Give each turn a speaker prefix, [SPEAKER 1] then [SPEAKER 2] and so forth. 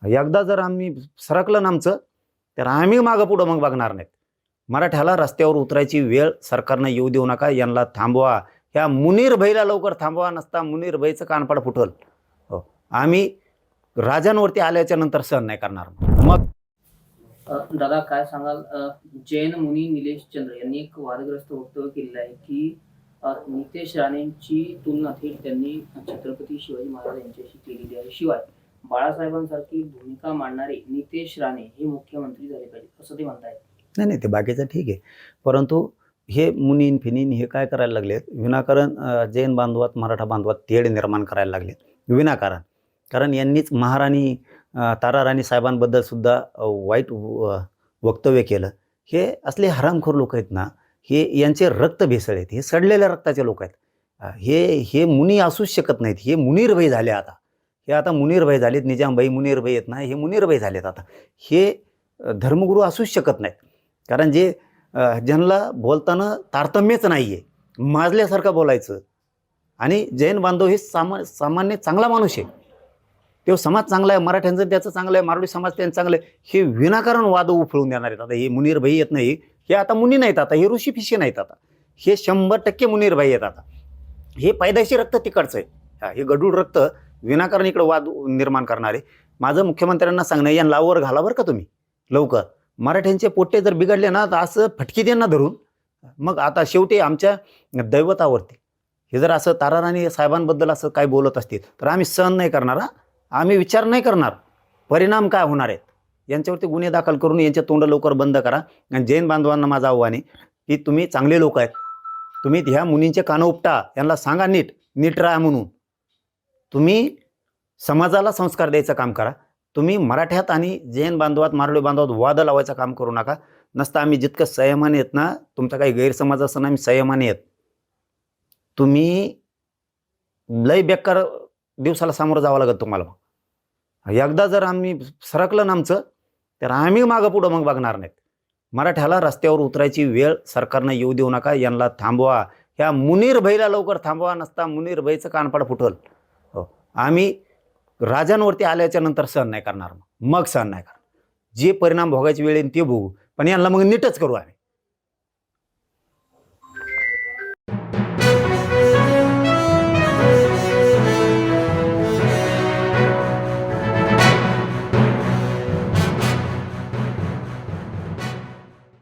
[SPEAKER 1] एकदा जर आम्ही सरकलं ना आमचं, तर आम्ही मागं पुढं मग बघणार नाहीत. मराठ्याला रस्त्यावर उतरायची वेळ सरकारनं येऊ देऊ नका. यांना थांबवा. ह्या मुनीर भाईला लवकर थांबवा, नसता मुनीर भाईचं कानपाड फुटल. हो, आम्ही राजांवरती आल्याच्या नंतर सहन नाही करणार. मग
[SPEAKER 2] दादा काय सांगाल, जैन मुनी निलेश चंद्र यांनी एक वादग्रस्त वक्तव्य केलेलं आहे की नितेश राणेंची तुलना थेट त्यांनी छत्रपती शिवाजी महाराज यांच्याशी केलेली आहे. शिवाय बाळासाहेबांसारखी भूमिका मांडणारे नितेश राणे हे मुख्यमंत्री झाले पाहिजे असं ते म्हणतायत.
[SPEAKER 1] नाही नाही, ते बाकीचं ठीक आहे, परंतु हे मुनीन फिनीन हे काय करायला लागलेत, विनाकारण जैन बांधवात मराठा बांधवात तेढ निर्माण करायला लागलेत विनाकारण. कारण यांनीच महाराणी ताराराणी साहेबांबद्दल सुद्धा वाईट वक्तव्य केलं. हे असले हरामखोर लोक आहेत ना, हे यांचे रक्त भेसळ आहेत, हे सडलेल्या रक्ताचे लोक आहेत. हे मुनी असूच शकत नाहीत. हे मुनीरभाई झाले आता. हे आता मुनीरभाई झालेत. निजामभाई मुनीरभाई आहेत ना, हे मुनीरभाई झालेत आता. हे धर्मगुरू असूच शकत नाहीत. कारण जे ज्यांना बोलताना तारतम्यच नाही आहे, माजल्यासारखं बोलायचं. आणि जैन बांधव हे सामान्य चांगला माणूस आहे. तो समाज चांगला आहे, मराठ्यांचं त्याचं चांगलं आहे, मारवाडी समाज त्यांचं चांगलं आहे. हे विनाकारण वाद उफळून देणार आहेत. आता हे मुनीरभाई येत नाही, हे आता मुनी नाहीत, आता हे ऋषी फिशी नाहीत, आता हे 100% मुनीरभाई आहेत. आता हे पैदाशी रक्त तिकडचं आहे. हे गडूळ रक्त विनाकारण इकडं वाद निर्माण करणारे. माझं मुख्यमंत्र्यांना सांगणं, या लावर घाला बरं का तुम्ही लवकर. मराठ्यांचे पोट्टे जर बिघडले ना, तर असं फटकी त्यांना धरून मग आता शेवटी आमच्या दैवतावरती हे जर असं ताराराणी साहेबांबद्दल असं काय बोलत असतील तर आम्ही सहन नाही करणार. आम्ही विचार नाही करणार परिणाम काय होणार आहेत. यांच्यावरती गुन्हे दाखल करून यांचे तोंड लवकर बंद करा. आणि जैन बांधवांना माझं आव्हान आहे की तुम्ही चांगले लोक आहेत, तुम्ही ह्या मुनींचे कानं उपटा, यांना सांगा नीट राहा म्हणून. तुम्ही समाजाला संस्कार द्यायचं काम करा. तुम्ही मराठ्यात आणि जैन बांधवात मारवाडी बांधवात वाद लावायचं काम करू नका. नसता आम्ही जितकं संयमाने आहेत ना, तुमचा काही गैरसमज असताना आम्ही संयमाने आहेत. तुम्ही लय बेकार दिवसाला सामोरं जावं लागत तुम्हाला. एकदा जर आम्ही सरकलं ना आमचं, तर आम्ही मागं पुढं मग बघणार नाहीत. मराठ्याला रस्त्यावर उतरायची वेळ सरकारनं येऊ देऊ नका. यांना थांबवा. ह्या मुनीर भाईला लवकर थांबवा, नसता मुनीर भाईचं कानपाड फुटल. हो, आम्ही राजांवरती आल्याच्या नंतर सहन नाही करणार. मग सहन नाही करणार. जे परिणाम भोगायची वेळ येईल ते भोगू, पण यांना मग नीटच करू आम्ही.